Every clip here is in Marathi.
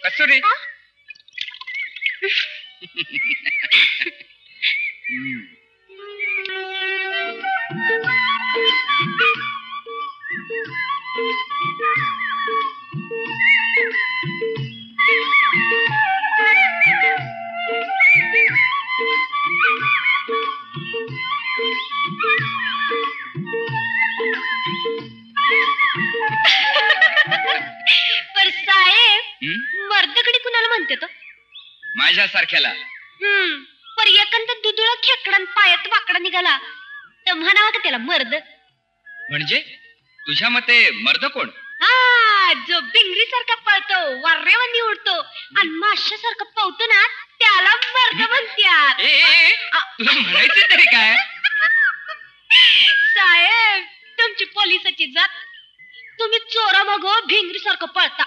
कस्तुरी पर साहेब मर्दकडे कुणाला म्हणते तो माझ्यासारख्याला पर एकंदर दुधुळा खेकडा पायात वाकडा निघाला तर म्हणावा का त्याला मर्द म्हणजे तुझ्या मते मर्द कोण जो भिंगरी सारखा पळतो वारेवानी उडतो आणि माशासारखा पवतो ना त्याला मर्द म्हणतात तुला म्हणायचं तरी काय साहेब तुमची पोलिसाची जात तुम्ही चोरा मग भिंगरी सारखं पळता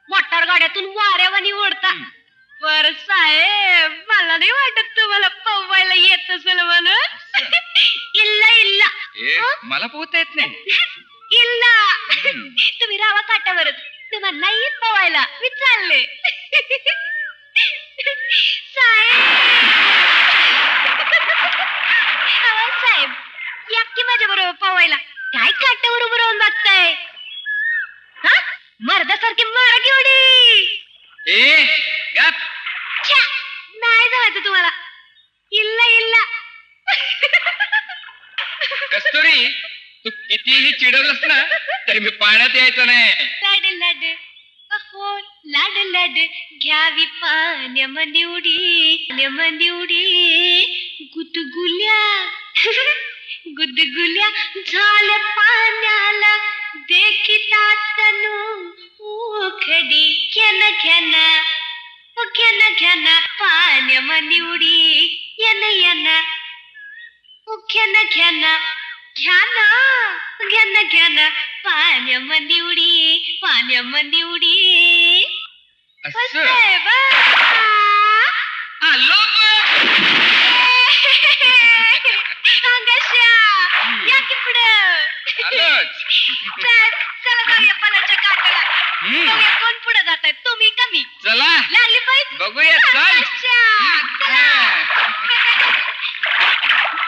मोटार गाड्यातून वाऱ्यावानी उडता पर साहेब मला नाही वाटत तुम्हाला पवायला येत असेल म्हणून इल्ला इल्ला मला पोहता येत नाही इल्ला तुम्ही रावा काटावरच तुम्हाला नाही येत पवायला मी चालले साहेब या की माझ्या बरोबर पवायला काय काटावर उभं राहून बघताय मर्दासारखी मारा घेवडी नाही जायचं तुम्हाला इल्ला इल्ला कस्तुरी तू कितीही चिडवलंस ना तरी मी पाण्यात यायचं नाही लाड लाड अहो लाड लाड घ्यावी पाण्यामध्ये उडी गुदगुल्या गुदगुल्या झाल्या पाण्याला देखिता तनु उखडी घ्यान पाण्यामध्ये उडी येन घ्यान पाण्यामध्ये उडी या की पुढं चला जाऊया पलाच्या काटाला कोण पुढे जात आहे तुम्ही कमी चला लागली पाहिजे बघूया चल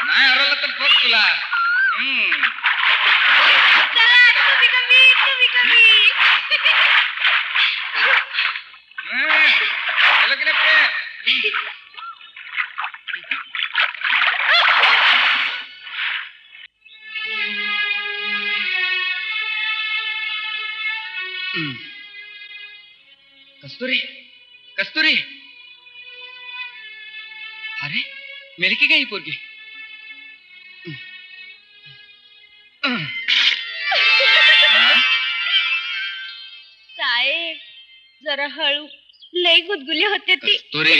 नाही हरवलं तर बघ तुला चला तुम्ही कमी चला की नाही कस्तुरी कस्तुरी अरे मेरी की गई पोरगी साहेब जरा हळू लई गुदगुली होते ती कस्तुरी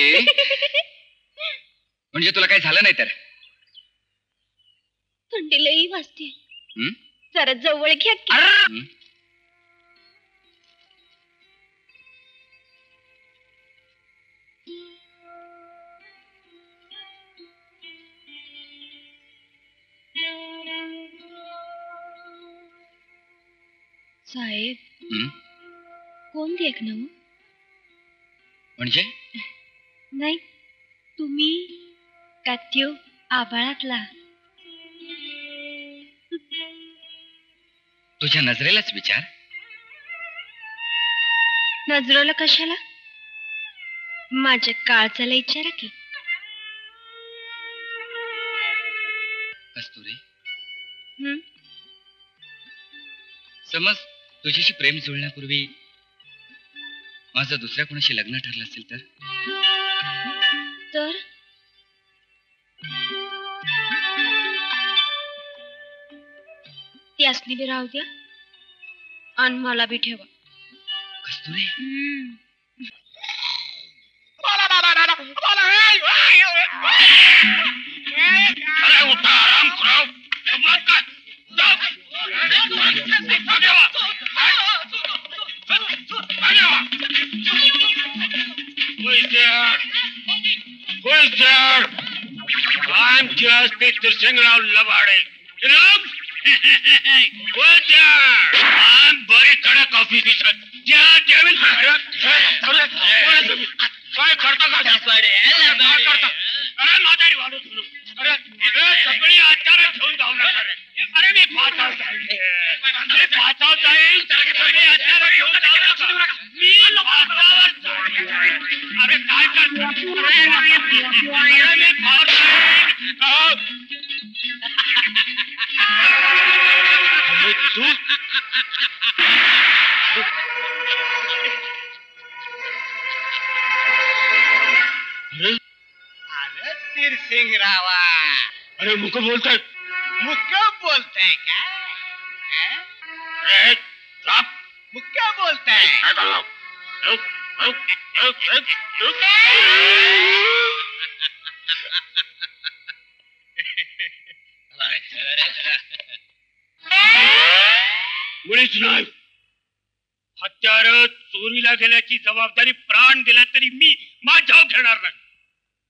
म्हणजे तुला काही झालं नाही तर थंडी लई वाजते जरा जवळ घ्या की साहेब कोण देखना म्हणजे नाही तुम्ही कात्यो आभाळातला तुझ्या नजरेलाच विचार नजरेला कशाला माझ्या काळजाला विचारा की कस्तुरी समज तुझ्याशी प्रेम जुळण्यापूर्वी माझं दुसऱ्या कोणाशी लग्न ठरलं असेल तर ती असली बी राहू द्या आणि मला बी ठेवा कस्तुरी अरे उठा आराम करो I'm just Mr. Singh Lavaade. You know? बरी कडक कॉफी दिसत काय करता का अरे म्हातारी वाढू सुरू अरे सगळी आचार घेऊन जाऊ नका रे अरे मी पाचाव जाईल सगळी आचार घेऊन जाऊ नका मी पाचावर जाईल अरे काय करतो अरे मी पाच तू अरे तीरसिंग रावा अरे मुक बोलताय मुक्क बोलताय का मुक्क बोलताय मुळीच नाही हत्यार चोरीला गेल्याची जबाबदारी प्राण दिला तरी मी माझ्यावर घेणार नाही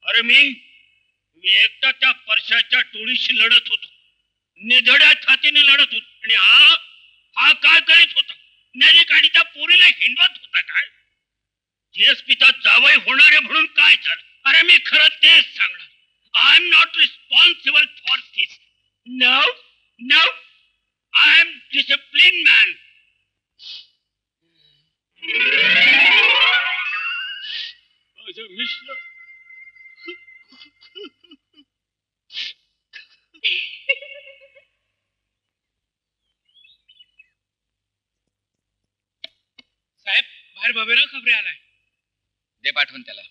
अरे मी एकटा त्या परशाच्या टोळीशी लढत होतो निधड्या छातीने लढत होतो आणि हा काय करीत होता नॅनिक आणि त्या पोरीला हिंडवत होता काय जीएसपीचा जावई होणार आहे म्हणून काय झालं अरे मी खरं तेच सांगणार I am not responsible for this no no I am discipline man Mishra साहेब बाहेर बबेरा खबरे आलाय दे पाठवून त्याला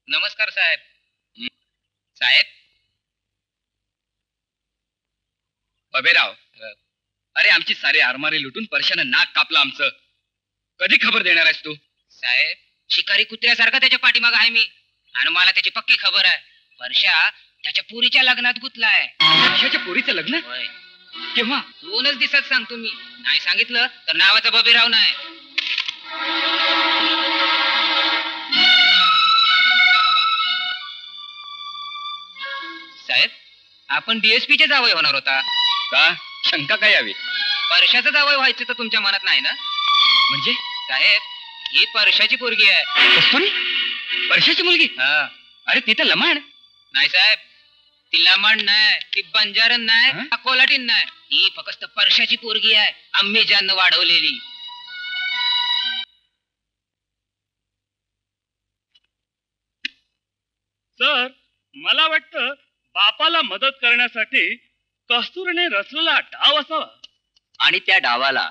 नमस्कार साहेब साहेब बबेराव अरे आमची सारी आरमारी लुटून परशानं नाक कापलं आमचं कधी खबर देणार आहेस तू साहेब शिकारी कुत्र्यासारखा त्याच्या पाठीमाग आहे मी आणि मला त्याची पक्की खबर आहे परशा त्याच्या पुरीच्या लग्नात गुतलाय परशाच्या पोरीचं लग्न होय केव्हा 2 दिवसात सांगतो मी नाही सांगितलं तर नावाचा बबीराव नाही साहेब आपण डीएसपीचे जावई होणार होता का शंका काय यावी परशाचं जावई व्हायचं तर तुमच्या मनात नाही ना म्हणजे साहेब ही परशाची पोरगी आहे कस्तुरी परशाची मुलगी हा अरे ती तर लमाण नाही साहेब ती लमण नाही ती बंजारन नाही हं? कोलाटीन नाही ही फक्त परशाची पोरगी आहे आम्ही ज्यांना वाढवलेली सर मला वाटतं बापाला मदत करण्यासाठी कस्तुरीने रचलेला डाव असावा आणि त्या डावाला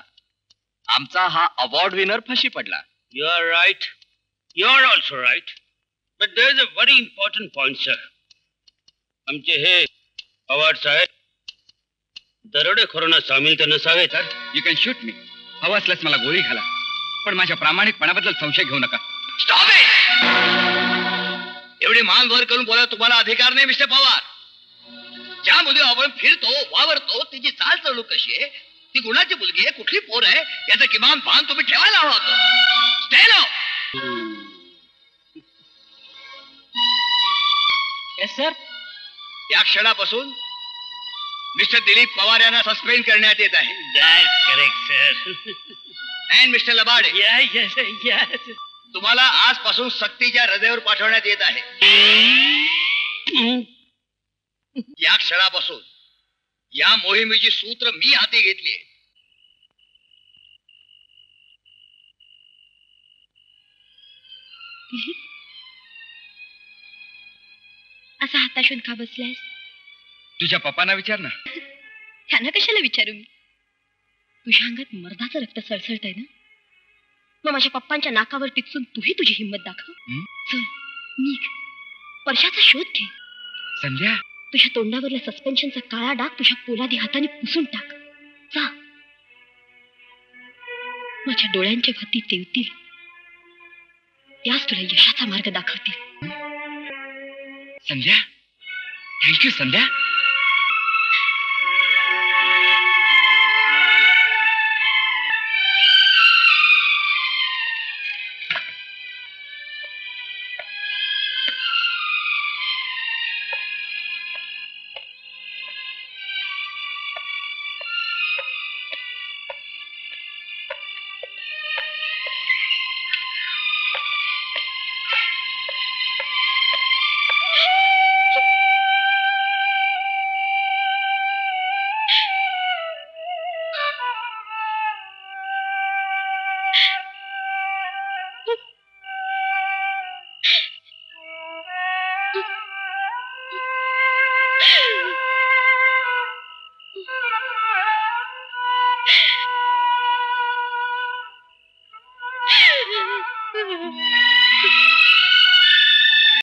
आमचा हा अवॉर्ड विनर फशी पडला You are right. You are also right. But there is a very important point, sir. आमचे हे पवार साहेब दरोडेखोरांना सामील तर नसावे सर. यू कॅन शूट मी हवं असल्यास मला गोळी घाला पण माझ्या प्रामाणिकपणाबद्दल संशय घेऊ नका स्टॉप इट एवढी मान वर करून बोला तुम्हाला अधिकार नाही मिस्टर पवार ज्या मुली आपण फिरतो वावरतो तिची चाल चढू कशी आहे ती गुणाची मुलगी आहे कुठली पोर आहे याचं किमान भान तुम्ही ठेवायला हवं होतं स्टॅलो येस सर या क्षणापासून मिस्टर दिलीप पवार यांना सस्पेंड करण्यात येत आहे That's correct, sir. And mister Labade Yes. तुम्हाला आजपासून सक्तीच्या रजेवर पाठवण्यात येत आहे या क्षणापासून या मोहिमेची सूत्र मी हाती घेतली असा हाताशून का बसलायस तुझ्या पप्पांना विचार ना त्यांना कशाला विचारू मी तुझ्या अंगात मर्दाचं रक्त सळसळतंय ना मग माझ्या पप्पांच्या नाकावर टिचून तूही तुझी हिंमत दाखव चल निघ परशाचा शोध घे संध्या तुझ्या तोंडावरला सस्पेन्शनचा काळा डाग तुझ्या पोलादी हाताने पुसून टाक जा माझ्या डोळ्यांच्या भाती तेवतील याच तुला यशाचा मार्ग दाखवतील संध्या थँक्यू संध्या